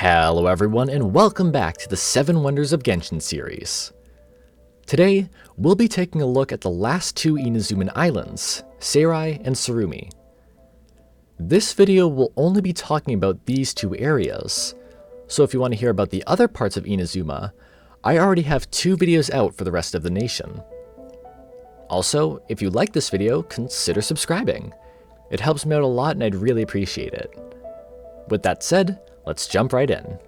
Hello everyone, and welcome back to the 7 Wonders of Genshin series. Today, we'll be taking a look at the last 2 Inazuman islands, Seirai and Tsurumi. This video will only be talking about these 2 areas, so if you want to hear about the other parts of Inazuma, I already have 2 videos out for the rest of the nation. Also, if you like this video, consider subscribing. It helps me out a lot and I'd really appreciate it. With that said, let's jump right in.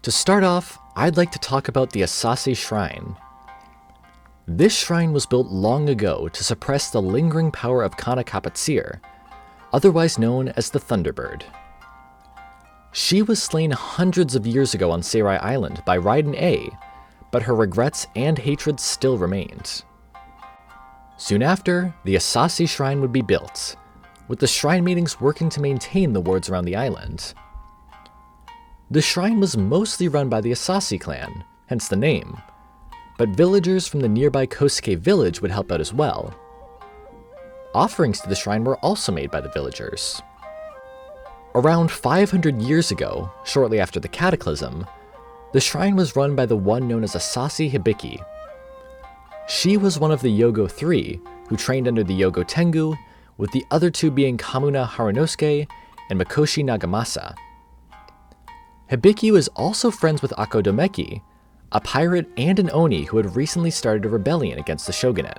To start off, I'd like to talk about the Asase Shrine. This shrine was built long ago to suppress the lingering power of Kanna, otherwise known as the Thunderbird. She was slain hundreds of years ago on Seirai Island by Raiden A, but her regrets and hatred still remained. Soon after, the Asase Shrine would be built, with the shrine maidens working to maintain the wards around the island. The shrine was mostly run by the Asase clan, hence the name, but villagers from the nearby Kosuke village would help out as well. Offerings to the shrine were also made by the villagers. Around 500 years ago, shortly after the Cataclysm, the shrine was run by the one known as Asase Hibiki. She was one of the Yogo 3, who trained under the Yogo Tengu, with the other 2 being Kamuna Harunosuke and Mikoshi Nagamasa. Hibiki was also friends with Akodomeki, a pirate and an Oni who had recently started a rebellion against the shogunate.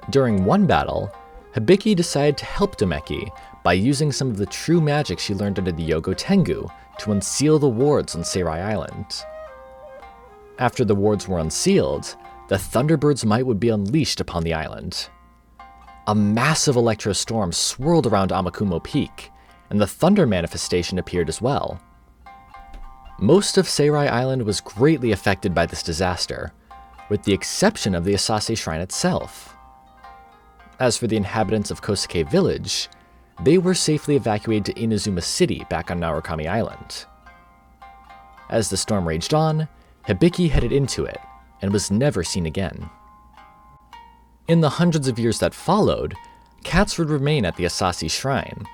During one battle, Hibiki decided to help Domeki by using some of the true magic she learned under the Yogo Tengu to unseal the wards on Seirai Island. After the wards were unsealed, the Thunderbird's might would be unleashed upon the island. A massive electro storm swirled around Amakumo Peak, and the Thunder manifestation appeared as well. Most of Seirai Island was greatly affected by this disaster, with the exception of the Asase Shrine itself. As for the inhabitants of Kosuke Village, they were safely evacuated to Inazuma City back on Narukami Island. As the storm raged on, Hibiki headed into it, and was never seen again. In the hundreds of years that followed, cats would remain at the Asase Shrine.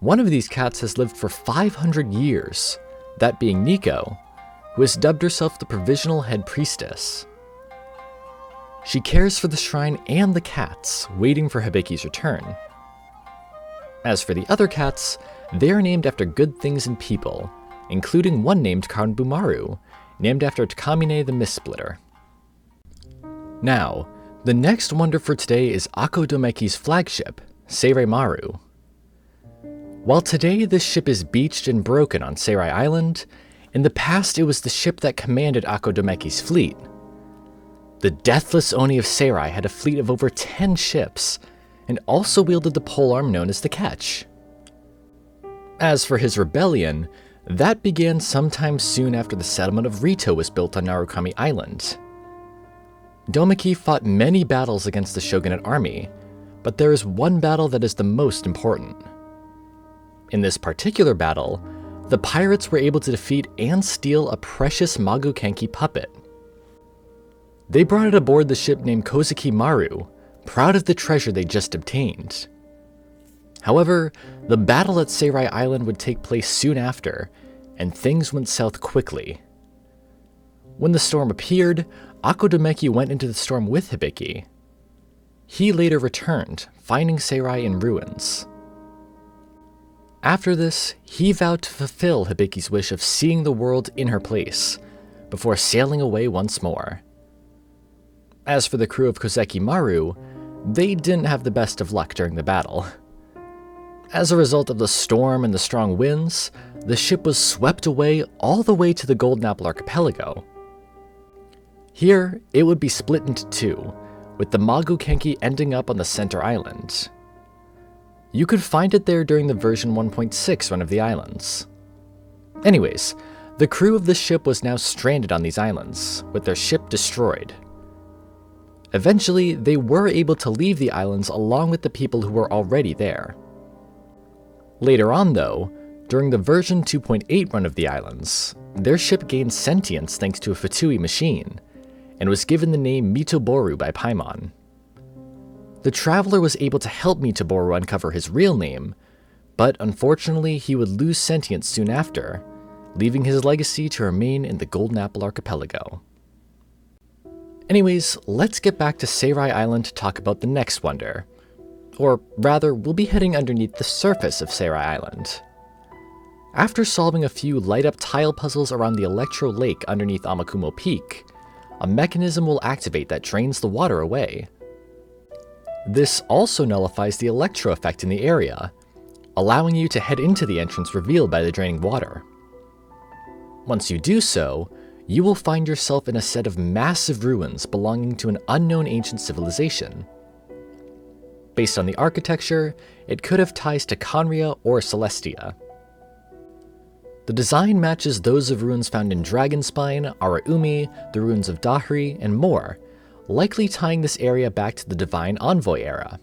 One of these cats has lived for 500 years, that being Nico, who has dubbed herself the Provisional Head Priestess. She cares for the shrine and the cats, waiting for Hibiki's return. As for the other cats, they are named after good things and people, including one named Kanbumaru, named after Takamine the Mistsplitter. Now, the next wonder for today is Akodomeki's flagship, Seiraimaru. While today this ship is beached and broken on Seirai Island, in the past it was the ship that commanded Akodomeki's fleet. The Deathless Oni of Seirai had a fleet of over 10 ships, and also wielded the polearm known as the Ketch. As for his rebellion, that began sometime soon after the settlement of Rito was built on Narukami Island. Domeki fought many battles against the shogunate army, but there is one battle that is the most important. In this particular battle, the pirates were able to defeat and steal a precious Magukenki puppet. They brought it aboard the ship named Kozuki Maru, proud of the treasure they just obtained. However, the battle at Seirai Island would take place soon after, and things went south quickly. When the storm appeared, Akodomeki went into the storm with Hibiki. He later returned, finding Seirai in ruins. After this, he vowed to fulfill Hibiki's wish of seeing the world in her place, before sailing away once more. As for the crew of Koseki Maru, they didn't have the best of luck during the battle. As a result of the storm and the strong winds, the ship was swept away all the way to the Golden Apple Archipelago. Here, it would be split into 2, with the Magukenki ending up on the center island. You could find it there during the version 1.6 run of the islands. Anyways, the crew of the ship was now stranded on these islands, with their ship destroyed. Eventually, they were able to leave the islands along with the people who were already there. Later on though, during the version 2.8 run of the islands, their ship gained sentience thanks to a Fatui machine, and was given the name Mitoboru by Paimon. The traveler was able to help Mitoboru uncover his real name, but unfortunately he would lose sentience soon after, leaving his legacy to remain in the Golden Apple Archipelago. Anyways, let's get back to Seirai Island to talk about the next wonder. Or rather, we'll be heading underneath the surface of Seirai Island. After solving a few light-up tile puzzles around the Electro Lake underneath Amakumo Peak, a mechanism will activate that drains the water away. This also nullifies the electro effect in the area, allowing you to head into the entrance revealed by the draining water. Once you do so, you will find yourself in a set of massive ruins belonging to an unknown ancient civilization. Based on the architecture, it could have ties to Khaenri'ah or Celestia. The design matches those of ruins found in Dragonspine, Araumi, the ruins of Dahri, and more, likely tying this area back to the Divine Envoy era.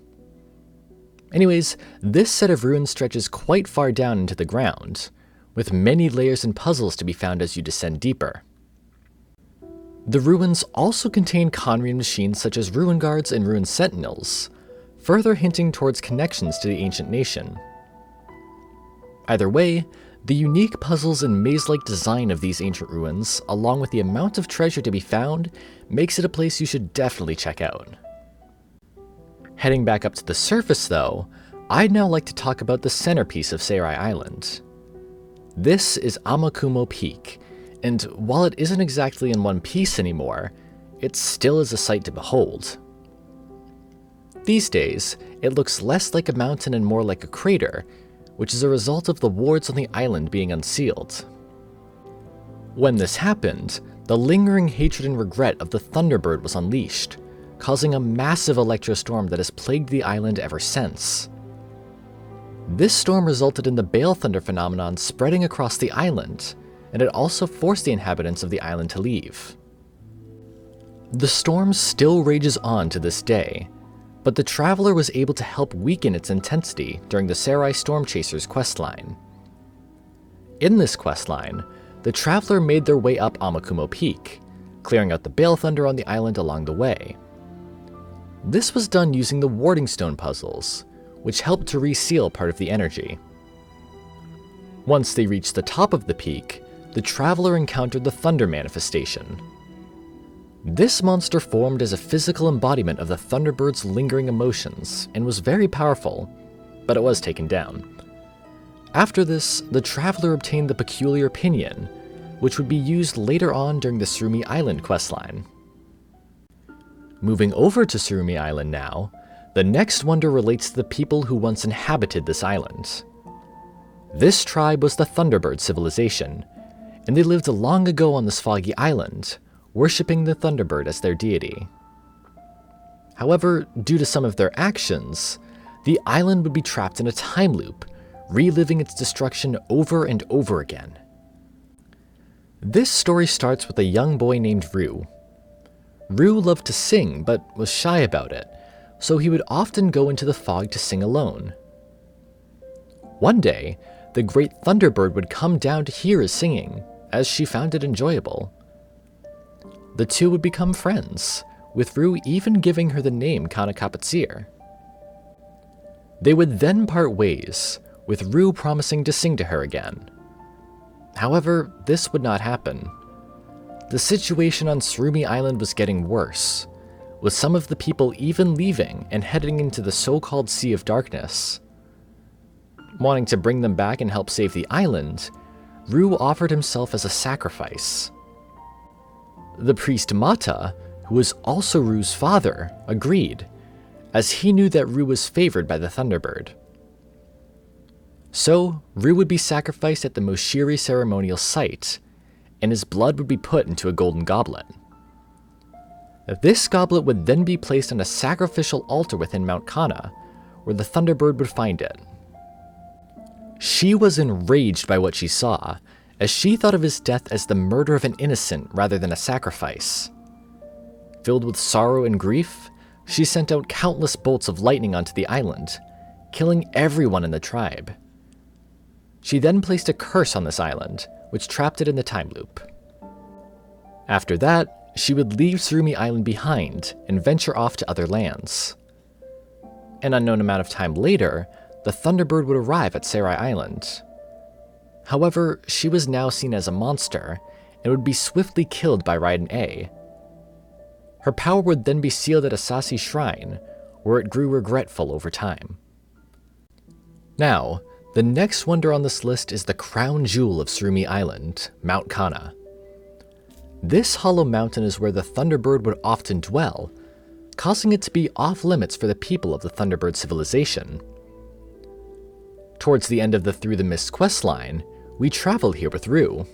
Anyways, this set of ruins stretches quite far down into the ground, with many layers and puzzles to be found as you descend deeper. The ruins also contain Khaenri'ah machines such as Ruin Guards and Ruin Sentinels, further hinting towards connections to the ancient nation. Either way, the unique puzzles and maze-like design of these ancient ruins, along with the amount of treasure to be found, makes it a place you should definitely check out. Heading back up to the surface though, I'd now like to talk about the centerpiece of Seirai Island. This is Amakumo Peak, and while it isn't exactly in one piece anymore, it still is a sight to behold. These days, it looks less like a mountain and more like a crater, which is a result of the wards on the island being unsealed. When this happened, the lingering hatred and regret of the Thunderbird was unleashed, causing a massive electrostorm that has plagued the island ever since. This storm resulted in the Bale Thunder phenomenon spreading across the island, and it also forced the inhabitants of the island to leave. The storm still rages on to this day, but the traveler was able to help weaken its intensity during the Seirai Storm Chasers questline. In this questline, the traveler made their way up Amakumo Peak, clearing out the Bale Thunder on the island along the way. This was done using the Warding Stone puzzles, which helped to reseal part of the energy. Once they reached the top of the peak, the traveler encountered the Thunder Manifestation. This monster formed as a physical embodiment of the Thunderbird's lingering emotions and was very powerful, but it was taken down. After this, the traveler obtained the Peculiar Pinion, which would be used later on during the Tsurumi Island questline. Moving over to Tsurumi Island now, the next wonder relates to the people who once inhabited this island. This tribe was the Thunderbird Civilization, and they lived long ago on this foggy island, worshipping the Thunderbird as their deity. However, due to some of their actions, the island would be trapped in a time loop, reliving its destruction over and over again. This story starts with a young boy named Rue. Rue loved to sing, but was shy about it, so he would often go into the fog to sing alone. One day, the great Thunderbird would come down to hear his singing, as she found it enjoyable. The two would become friends, with Rue even giving her the name Kanna. They would then part ways, with Rue promising to sing to her again. However, this would not happen. The situation on Tsurumi Island was getting worse, with some of the people even leaving and heading into the so-called Sea of Darkness. Wanting to bring them back and help save the island, Rue offered himself as a sacrifice. The priest Mata, who was also Rue's father, agreed, as he knew that Rue was favored by the Thunderbird. So, Rue would be sacrificed at the Moshiri ceremonial site, and his blood would be put into a golden goblet. This goblet would then be placed on a sacrificial altar within Mount Kanna, where the Thunderbird would find it. She was enraged by what she saw, as she thought of his death as the murder of an innocent rather than a sacrifice. Filled with sorrow and grief, she sent out countless bolts of lightning onto the island, killing everyone in the tribe. She then placed a curse on this island, which trapped it in the time loop. After that, she would leave Tsurumi Island behind and venture off to other lands. An unknown amount of time later, the Thunderbird would arrive at Seirai Island. However, she was now seen as a monster and would be swiftly killed by Raiden A. Her power would then be sealed at Asase Shrine, where it grew regretful over time. Now, the next wonder on this list is the crown jewel of Tsurumi Island, Mount Kanna. This hollow mountain is where the Thunderbird would often dwell, causing it to be off-limits for the people of the Thunderbird Civilization. Towards the end of the Through the Mist questline, we travel here with Ryu.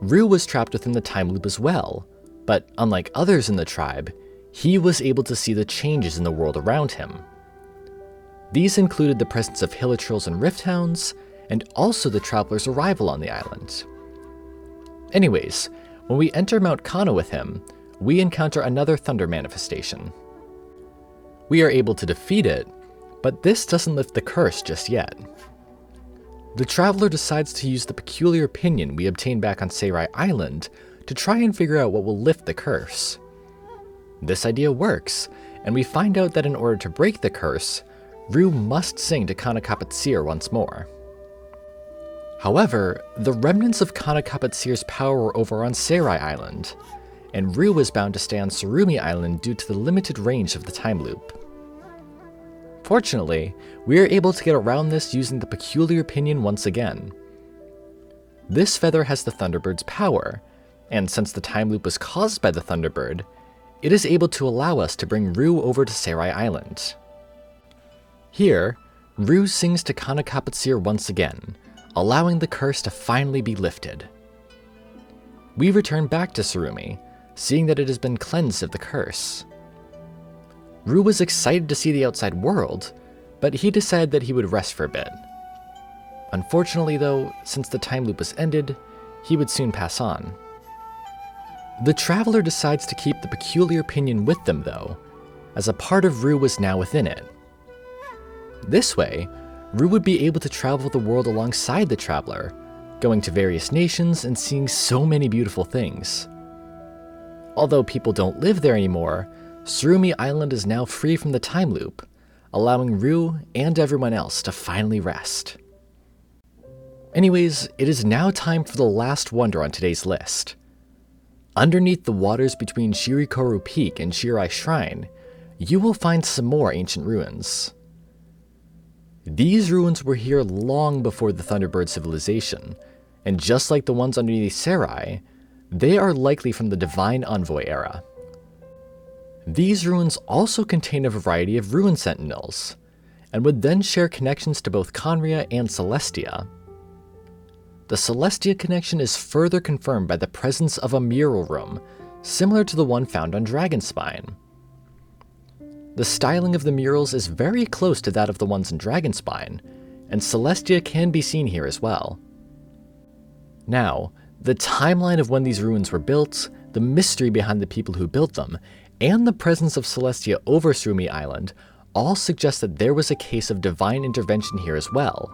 Ryu was trapped within the time loop as well, but unlike others in the tribe, he was able to see the changes in the world around him. These included the presence of Hilichurls and Rift Hounds, and also the traveler's arrival on the island. Anyways, when we enter Mount Kanna with him, we encounter another thunder manifestation. We are able to defeat it, but this doesn't lift the curse just yet. The traveler decides to use the peculiar opinion we obtained back on Seirai Island to try and figure out what will lift the curse. This idea works, and we find out that in order to break the curse, Ryu must sing to Kanna once more. However, the remnants of Kanna's power were over on Seirai Island, and Ryu was bound to stay on Tsurumi Island due to the limited range of the time loop. Fortunately, we are able to get around this using the peculiar opinion once again. This feather has the Thunderbird's power, and since the time loop was caused by the Thunderbird, it is able to allow us to bring Ryu over to Seirai Island. Here, Ryu sings to Kanna once again, allowing the curse to finally be lifted. We return back to Tsurumi, seeing that it has been cleansed of the curse. Ryu was excited to see the outside world, but he decided that he would rest for a bit. Unfortunately though, since the time loop was ended, he would soon pass on. The traveler decides to keep the peculiar opinion with them though, as a part of Ryu was now within it. This way, Ryu would be able to travel the world alongside the traveler, going to various nations and seeing so many beautiful things. Although people don't live there anymore, Tsurumi Island is now free from the time loop, allowing Ryu and everyone else to finally rest. Anyways, it is now time for the last wonder on today's list. Underneath the waters between Shirikoru Peak and Seirai Shrine, you will find some more ancient ruins. These ruins were here long before the Thunderbird Civilization, and just like the ones underneath Seirai, they are likely from the Divine Envoy era. These ruins also contain a variety of ruin sentinels, and would then share connections to both Khaenri'ah and Celestia. The Celestia connection is further confirmed by the presence of a mural room, similar to the one found on Dragonspine. The styling of the murals is very close to that of the ones in Dragonspine, and Celestia can be seen here as well. Now, the timeline of when these ruins were built, the mystery behind the people who built them, and the presence of Celestia over Tsurumi Island all suggest that there was a case of divine intervention here as well.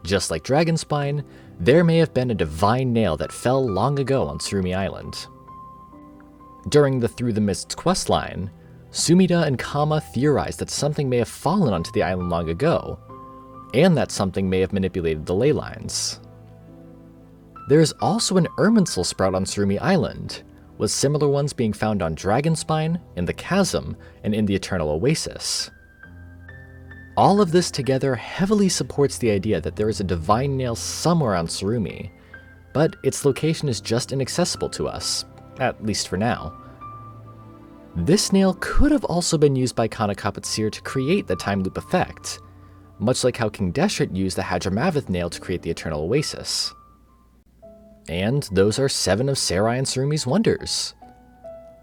Just like Dragonspine, there may have been a divine nail that fell long ago on Tsurumi Island. During the Through the Mists questline, Sumida and Kama theorize that something may have fallen onto the island long ago, and that something may have manipulated the ley lines. There is also an Irminsul sprout on Tsurumi Island, with similar ones being found on Dragonspine, in the Chasm, and in the Eternal Oasis. All of this together heavily supports the idea that there is a divine nail somewhere on Tsurumi, but its location is just inaccessible to us, at least for now. This nail could have also been used by Kanna to create the time loop effect, much like how King Deshret used the Hadramaveth nail to create the Eternal Oasis. And those are 7 of Seirai and Tsurumi's wonders.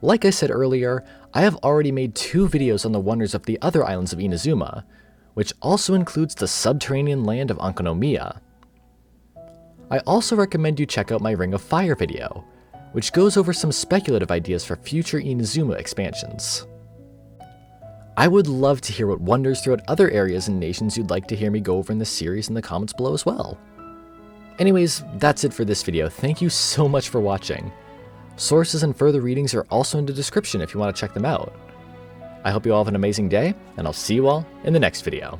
Like I said earlier, I have already made 2 videos on the wonders of the other islands of Inazuma, which also includes the subterranean land of Ankonomiya. I also recommend you check out my Ring of Fire video, which goes over some speculative ideas for future Inazuma expansions. I would love to hear what wonders throughout other areas and nations you'd like to hear me go over in this series in the comments below as well. Anyways, that's it for this video. Thank you so much for watching. Sources and further readings are also in the description if you want to check them out. I hope you all have an amazing day, and I'll see you all in the next video.